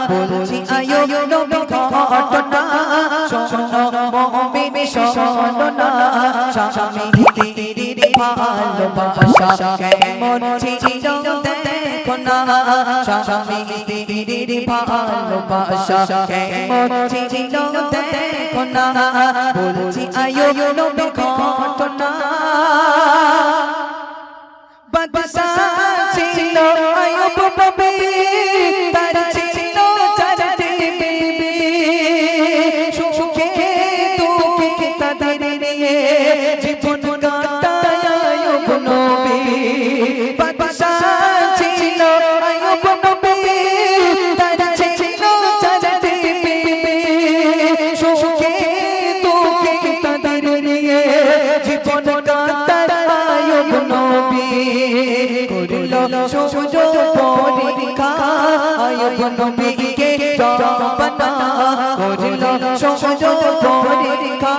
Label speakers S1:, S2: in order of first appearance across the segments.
S1: বলছি আয়ুব নবী ঘটনা শোনো মুমিন শোনো না স্বামী স্ত্রীর ভালোবাসা কেমন ছিল দেখো না স্বামী স্ত্রীর ভালোবাসা কেমন ছিল দেখো না বলছি আয়ুব নবী ঘটনা বাদশা ছিল আয়ুব নবী তার ছিল চারটি বিবি সুখে দুঃখে তাদের নিয়ে জীবন কাটায় আয়ুব নবী বাদশা ছিল আয়ুব নবী তার ছিল চারটি বিবি সুখে দুঃখে তাদের নিয়ে জীবন কাটায় আয়ুব নবী করলো সুযোগ পরীক্ষা আয়ুব নবীকে রব্বানা করলো সুযোগ পরীক্ষা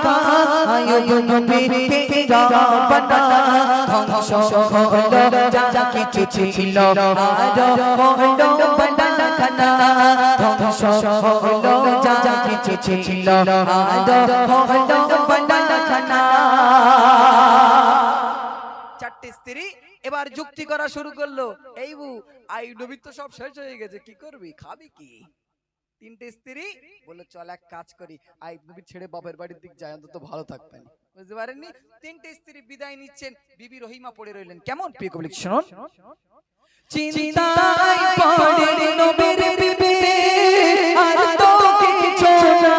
S1: আয়ুব নবীকে রব্বানা ধ্বংস হলো যা কিছু ছিল আর হলো বালাখানা ধ্বংস হলো যা কিছু ছিল আর হলো বালাখানা চারটি স্ত্রী এবার যুক্তি করা শুরু করলো এই বউ আয়ুব নবীর তো সব শেষ হয়ে গেছে কি করবি খাবি কি তিনটে স্ত্রী বলে চল এক কাজ করি আয়ুব নবী ছেড়ে বাপের বাড়ির দিক যায় অন্তত ভালো থাকবেন বুঝতে পারেননি তিনটে স্ত্রী বিদায় নিচ্ছেন বিবি রহিমা পড়ে রইলেন কেমন প্রিয় কবি শুনুন চিন্তায় পড়ে নবীর বিবি আর তো কিছু না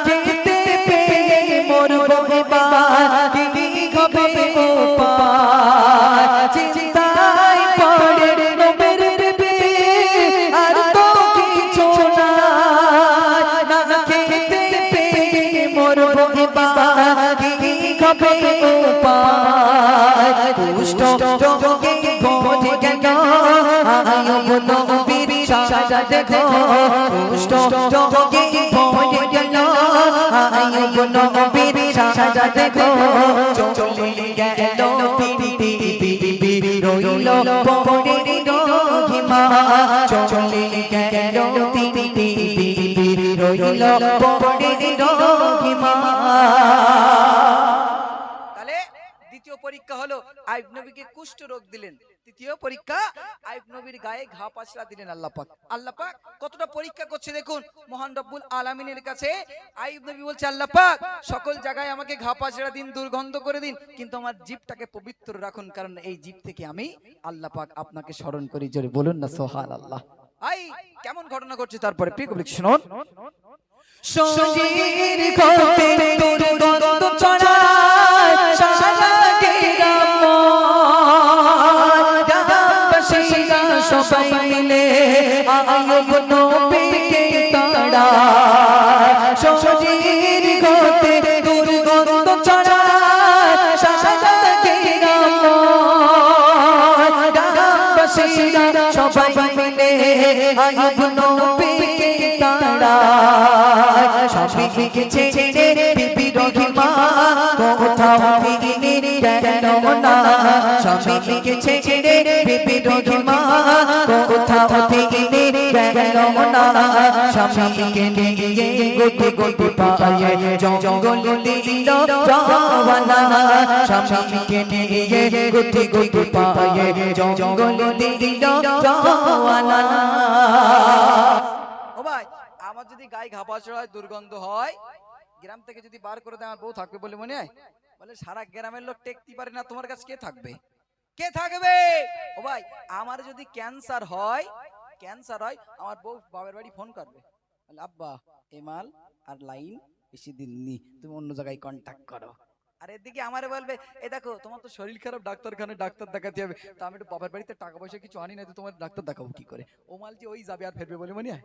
S1: খেতে পেয়ে মরবো এবার কি হবে উপায় চিন্তায় পড়ে নবীর বিবি আর তো কিছু না খেতে পেয়ে মরবো এবার কি হবে উপায় কুষ্ঠ রোগে ভরে গেল আয়ুব নবীর সাজা দেখো কুষ্ঠ রোগে ভরে গেল আয়ুব নবীর সাজা দেখো চলে গেল পিড়ি বিবি রইল পড়ে রহিমা চলে গেল পিড়ি বিবি রইল পড়ে রহিমা দ্বিতীয় পরীক্ষা হলো আয়ুব নবীকে কুষ্ঠ রোগ দিলেন তৃতীয় পরীক্ষা আয়ুব নবীর গায়ে ঘা পাশলা দিলেন আল্লাহ পাক কতটা পরীক্ষা করছে দেখুন মহান রব্বুল আলামিনের কাছে আয়ুব নবী বলছে আল্লাহ পাক সকল জায়গায় আমাকে ঘা পাশলা দিন দুর্গন্ধ করে দিন কিন্তু আমার জিভটাকে পবিত্র রাখুন কারণ এই জিভ থেকে আমি আল্লাহ পাক আপনাকে স্মরণ করি জোরে বলুন না সুবহানাল্লাহ আই কেমন ঘটনা ঘটছে তারপরে প্রিয় কবি শুনুন শরীর ঘটে দুর্গন্ধ ছড়ায় সারা গ্রাম গ্রামবাসীরা সবাই মিলে আয়ুব নবীকে তাড়ায় শরীর ঘটে দুর্গন্ধ ছড়ায় সারা গ্রাম গ্রামবাসীরা সবাই মিলে আয়ুব নবীকে তাড়ায় স্বামীকে ছেড়ে বিবি রহিমা কোথাও তিনি গেল না স্বামীকে ছেড়ে বিবি রহিমা কোথাও তিনি গেল না স্বামীকে নিয়ে গোটি গোটি পায়ে জঙ্গল দিল রওনা স্বামীকে নিয়ে গোটি গোটি পায়ে জঙ্গল দিল রওনা ও ভাই আমার যদি গায়ে ঘা পাশলা হয় দুর্গন্ধ হয় গ্রাম থেকে যদি বার করে দেয় আমার বউ থাকবে বলে মনে হয় বলে সারা গ্রামের লোক টেকতে পারে না তোমার কাছে কে থাকবে ও ভাই আমার যদি ক্যান্সার হয় আমার বউ বাবার বাড়ি ফোন করবে বলে আব্বা এমাল আর লাইন বেশি দিন নি তুমি অন্য জায়গায় কন্টাক্ট করো আর এদিকে আমারে বলবে এই দেখো তোমার তো শরীর খারাপ ডাক্তারখানায় ডাক্তার দেখাতে হবে তো আমি একটু বাবার বাড়িতে টাকা পয়সা কিছু আনি না তো তোমার ডাক্তার দেখাবো কি করে ও মাল যে ওই যাবে আর ফেরবে বলে মনে হয়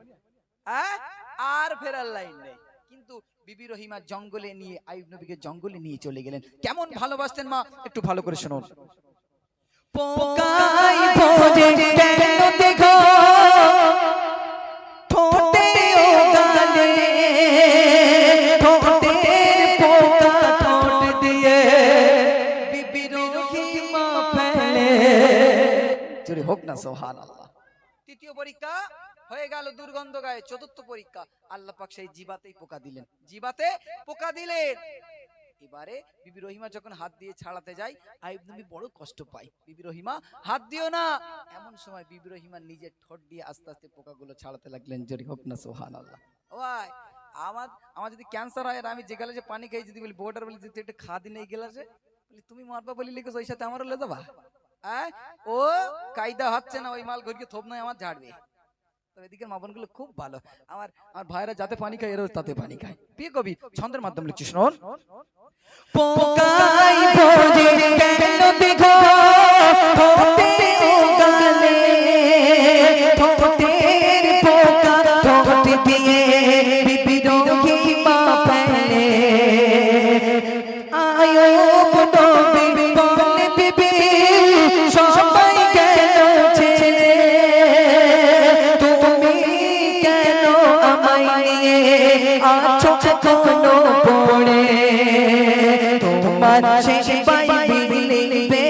S1: আর ফেরার লাইন নেই কিন্তু বিবি রহিমা জঙ্গলে নিয়ে আয়ুব নবীকে জঙ্গলে নিয়ে চলে গেলেন কেমন ভালোবাসতেন মা একটু ভালো করে শুনুন পোকাই ভোজে কেন দেখো ঠোঁটে ও গালে ঠোঁটের পোকা ঠোঁট দিয়ে বিবি রহিমা ফেলে জোরে হোক না সুবহানাল্লাহ তৃতীয় পরীক্ষা হয়ে গেল দুর্গন্ধ গায়ে। চতুর্থ পরীক্ষা আল্লাহ পাক সেই জিবাতেই পোকা দিলেন, জিবাতে পোকা দিলেন। এবারে বিবি রহিমা যখন হাত দিয়ে ছাড়াতে যায়, আইয়ুব নবী বড় কষ্ট পায়, বিবি রহিমা হাত দিও না। এমন সময় বিবি রহিমা নিজের ঠোঁট দিয়ে আস্তে আস্তে পোকাগুলো ছাড়াতে লাগলেন। জোরে হোক না সুবহানাল্লাহ। ওই আমার যদি ক্যান্সার হয় আর আমি যে গ্লাসে পানি খাই, যদি বলি বউটার বলি তুই একটু খা দিন এই গ্লাসে, বলি তুমি মারবা বলি লিখেছো, ওই সাথে আমারও লে দেবা? ও কায়দা হচ্ছে না, ওই মাল ঘরকে থোপ নয় আমার ঝাড়বে। তবে এদিকের মা বোনগুলো খুব ভালো, আমার ভাইরা যাতে পানি খায় এরাও তাতে পানি খায়। প্রিয় কবি ছন্দের মাধ্যমে লিখছি, শুনুন।
S2: পোকাই ভোজে কেন দেখো ঠোঁটে উগালে, ঠোঁটের পোকা ঠোঁট দিয়ে বিবি রহিমা ফেলে। আইয়ুব নবী বলে বিবি সবাই কেন ছেড়ে, তুমি কেন আমায় নিয়ে আছো এখনো পড়ে। তোমার সেবাই মিলবে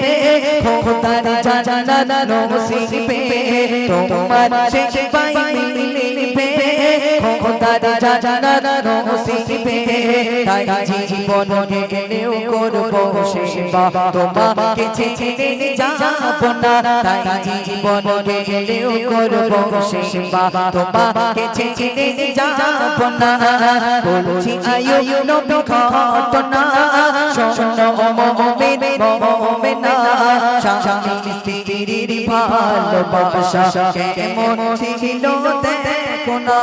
S2: খোদার জান্নাত নসিবে, তোমার সেবাই মিলবে খোদার জান্নাত নসিবে। তাই জীবন গেলেও করব সেবা, তোমাকে ছেড়ে যাব না। তাই জীবন গেলেও করব সেবা, তোমাকে ছেড়ে যাব না। বলছি আইয়ুব নবী ঘটনা শোনো মুমিন মুমিনা, স্বামী স্ত্রীর ভালোবাসা কেমন ছিল দেখো না।